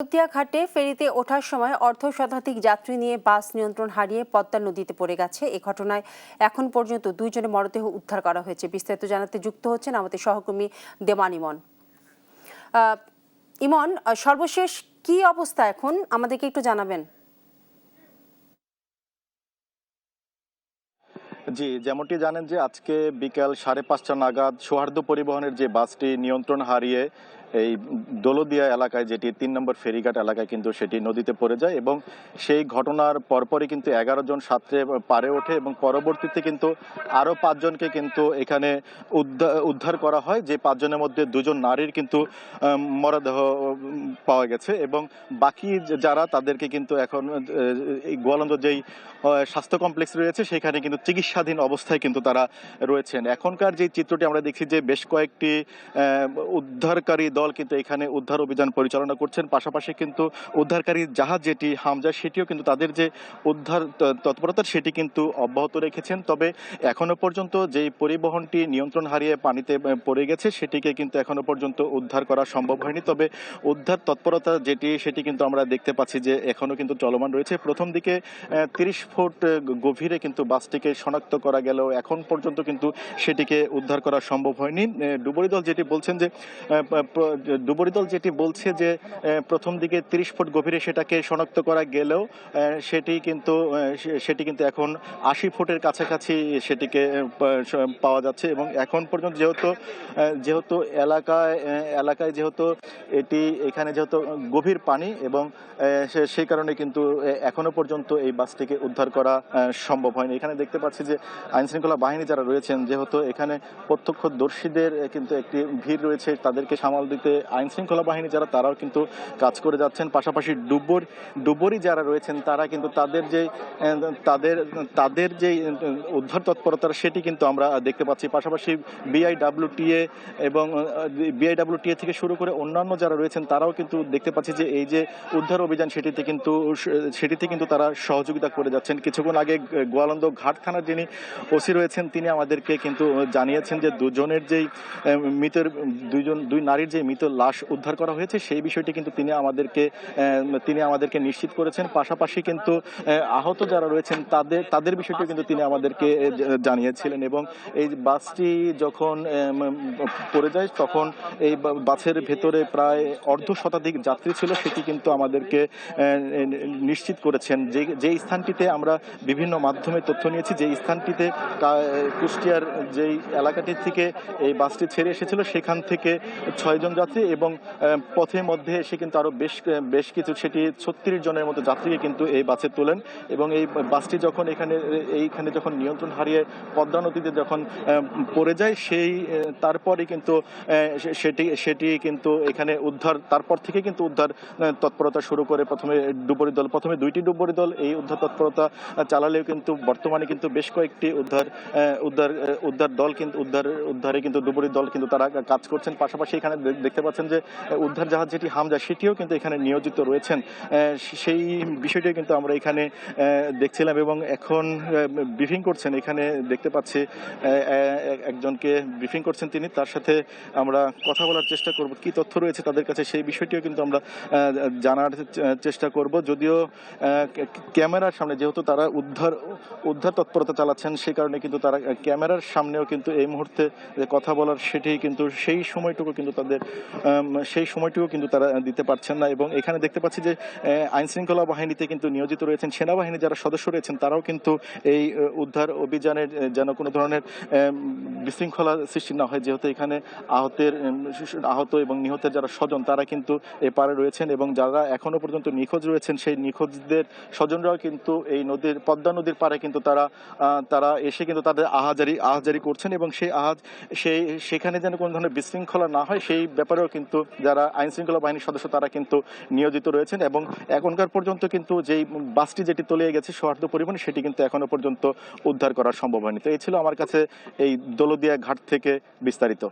দৌলতদিয়া ঘাটে ফেরিতে ওঠার সময় অর্ধ শতাধিক যাত্রী নিয়ে বাস নিয়ন্ত্রণ হারিয়ে পদ্মা নদীতে পড়ে গেছে। এ ঘটনায় এখন পর্যন্ত 2 জনের মরদেহ উদ্ধার করা হয়েছে। বিস্তারিত জানাতে যুক্ত হচ্ছেন আমাদের সহকর্মী দেওয়ান ইমন। ইমন, সর্বশেষ কি অবস্থা এখন আমাদেরকে একটু জানাবেন? জি, যেমনটি জানেন যে আজকে বিকাল 5:30 নাগাদ সৌহার্দ্য পরিবহনের যে বাসটি নিয়ন্ত্রণ হারিয়ে এই দৌলতদিয়া এলাকায়, যেটি 3 নম্বর ফেরিঘাট এলাকায় কিন্তু সেটি নদীতে পড়ে যায় এবং সেই ঘটনার পরপরই কিন্তু 11 জন ছাত্রে পারে ওঠে এবং পরবর্তীতে কিন্তু আরও 5 জনকে কিন্তু এখানে উদ্ধার করা হয়। যে 5 জনের মধ্যে 2 জন নারীর কিন্তু মরদেহ পাওয়া গেছে এবং বাকি যারা তাদেরকে কিন্তু এখন এই গোয়ালন্দ যেই স্বাস্থ্য কমপ্লেক্স রয়েছে সেখানে কিন্তু চিকিৎসাধীন অবস্থায় কিন্তু তারা রয়েছেন। এখনকার যে চিত্রটি আমরা দেখছি যে বেশ কয়েকটি উদ্ধারকারী দল কিন্তু এখানে উদ্ধার অভিযান পরিচালনা করছেন। পাশাপাশি কিন্তু উদ্ধারকারী জাহাজ যেটি হামজা, সেটিও কিন্তু তাদের যে উদ্ধার তৎপরতা সেটি কিন্তু অব্যাহত রেখেছেন। তবে এখনো পর্যন্ত যেই পরিবহনটি নিয়ন্ত্রণ হারিয়ে পানিতে পড়ে গেছে সেটিকে কিন্তু এখনো পর্যন্ত উদ্ধার করা সম্ভব হয়নি। তবে উদ্ধার তৎপরতা সেটি কিন্তু আমরা দেখতে পাচ্ছি যে এখনো কিন্তু চলমান রয়েছে। প্রথম দিকে 30 ফুট গভীরে কিন্তু বাসটিকে শনাক্ত করা গেলেও এখন পর্যন্ত কিন্তু সেটিকে উদ্ধার করা সম্ভব হয়নি। ডুবুরি দল যেটি বলছে যে প্রথম দিকে 30 ফুট গভীরে সেটাকে শনাক্ত করা গেলেও সেটি কিন্তু এখন 80 ফুটের কাছাকাছি সেটিকে পাওয়া যাচ্ছে এবং এখন পর্যন্ত যেহেতু এলাকায় যেহেতু এখানে যেহেতু গভীর পানি এবং সেই কারণে কিন্তু এখনো পর্যন্ত এই বাসটিকে উদ্ধার করা সম্ভব হয়নি। এখানে দেখতে পাচ্ছি যে আইনশৃঙ্খলা বাহিনী যারা রয়েছেন, যেহেতু এখানে প্রত্যক্ষদর্শীদের কিন্তু একটি ভিড় রয়েছে, তাদেরকে সামাল দিতে আইনশৃঙ্খলা বাহিনী তারাও কিন্তু কাজ করে যাচ্ছেন। পাশাপাশি ডুবুরি যারা রয়েছেন তারা কিন্তু তাদের যে উদ্ধার তৎপরতা সেটি কিন্তু আমরা দেখতে পাচ্ছি। পাশাপাশি বিআইডব্লিউটিএ এবং বিআইডব্লিউটিএ থেকে শুরু করে অন্যান্য যারা রয়েছেন তারাও কিন্তু দেখতে পাচ্ছি যে এই যে উদ্ধার অভিযান সেটিতে কিন্তু তারা সহযোগিতা করে যাচ্ছেন। কিছুক্ষণ আগে গোয়ালন্দ ঘাট থানার যিনি ওসি রয়েছেন তিনি আমাদেরকে কিন্তু জানিয়েছেন যে দুই নারীর যে মৃত লাশ উদ্ধার করা হয়েছে সেই বিষয়টি কিন্তু তিনি আমাদেরকে নিশ্চিত করেছেন। পাশাপাশি কিন্তু আহত যারা রয়েছেন তাদের বিষয়টি কিন্তু তিনি আমাদেরকে জানিয়েছিলেন এবং এই বাসটি যখন পড়ে যায় তখন এই বাসের ভেতরে প্রায় অর্ধ শতাধিক যাত্রী ছিল, সেটি কিন্তু আমাদেরকে নিশ্চিত করেছেন। যে স্থানটিতে আমরা বিভিন্ন মাধ্যমে তথ্য নিয়েছি, যে স্থানটিতে কুষ্টিয়ার যেই এলাকাটি থেকে এই বাসটি ছেড়ে এসেছিল সেখান থেকে 6 জন যাত্রী এবং পথের মধ্যে এসে কিন্তু আরও বেশ কিছু 36 জনের মতো যাত্রীকে কিন্তু এই বাসে তোলেন এবং এই বাসটি যখন এইখানে যখন নিয়ন্ত্রণ হারিয়ে পদ্মা নদীতে যখন পড়ে যায় তারপরে কিন্তু সেটি কিন্তু এখানে তারপর থেকে কিন্তু উদ্ধার তৎপরতা শুরু করে প্রথমে 2টি ডুবুরি দল এই উদ্ধার তৎপরতা চালালেও কিন্তু বর্তমানে কিন্তু বেশ কয়েকটি উদ্ধার দল কিন্তু উদ্ধারে কিন্তু ডুবুরি দল কিন্তু তারা কাজ করছেন। পাশাপাশি এখানে দেখতে পাচ্ছেন যে উদ্ধার জাহাজ যেটি হামজা সেটিও কিন্তু এখানে নিয়োজিত রয়েছেন। সেই বিষয়টি কিন্তু আমরা এখানে দেখছিলাম এবং এখন ব্রিফিং করছেন। এখানে দেখতে পাচ্ছি একজনকে ব্রিফিং করছেন তিনি, তার সাথে আমরা কথা বলার চেষ্টা করব, কি তথ্য রয়েছে তাদের কাছে সেই বিষয়টিও কিন্তু আমরা জানার চেষ্টা করব। যদিও ক্যামেরার সামনে যেহেতু তারা উদ্ধার তৎপরতা চালাচ্ছেন সেই কারণে কিন্তু তারা ক্যামেরার সামনেও কিন্তু এই মুহূর্তে কথা বলার সেই সময়টুকু কিন্তু তারা দিতে পারছেন না এবং এখানে দেখতে পাচ্ছি যে আইনশৃঙ্খলা বাহিনীতে কিন্তু নিয়োজিত রয়েছেন সেনাবাহিনী যারা সদস্য রয়েছেন, তারাও কিন্তু এই উদ্ধার অভিযানের যেন কোনো ধরনের বিশৃঙ্খলা সৃষ্টি না হয়, যেহেতু এখানে আহত এবং নিহতের যারা স্বজন তারা কিন্তু এপারে রয়েছেন এবং যারা এখনো পর্যন্ত নিখোঁজ রয়েছেন সেই নিখোঁজদের স্বজনরাও কিন্তু এই পদ্মা নদীর পাড়ে কিন্তু তারা এসে কিন্তু তাদের আহাজারি করছেন এবং সেখানে যেন কোনো ধরনের বিশৃঙ্খলা না হয় সেই ব্যাপারেও কিন্তু যারা আইনশৃঙ্খলা বাহিনীর সদস্য তারা কিন্তু নিয়োজিত রয়েছেন এবং এখনকার পর্যন্ত কিন্তু যেই বাসটি যেটি তলিয়ে গেছে সৌহার্দ্য পরিবহন সেটি কিন্তু এখনো পর্যন্ত উদ্ধার করা সম্ভব হয়নি। তো এই ছিল আমার কাছে এই দৌলতদিয়া ঘাট থেকে বিস্তারিত।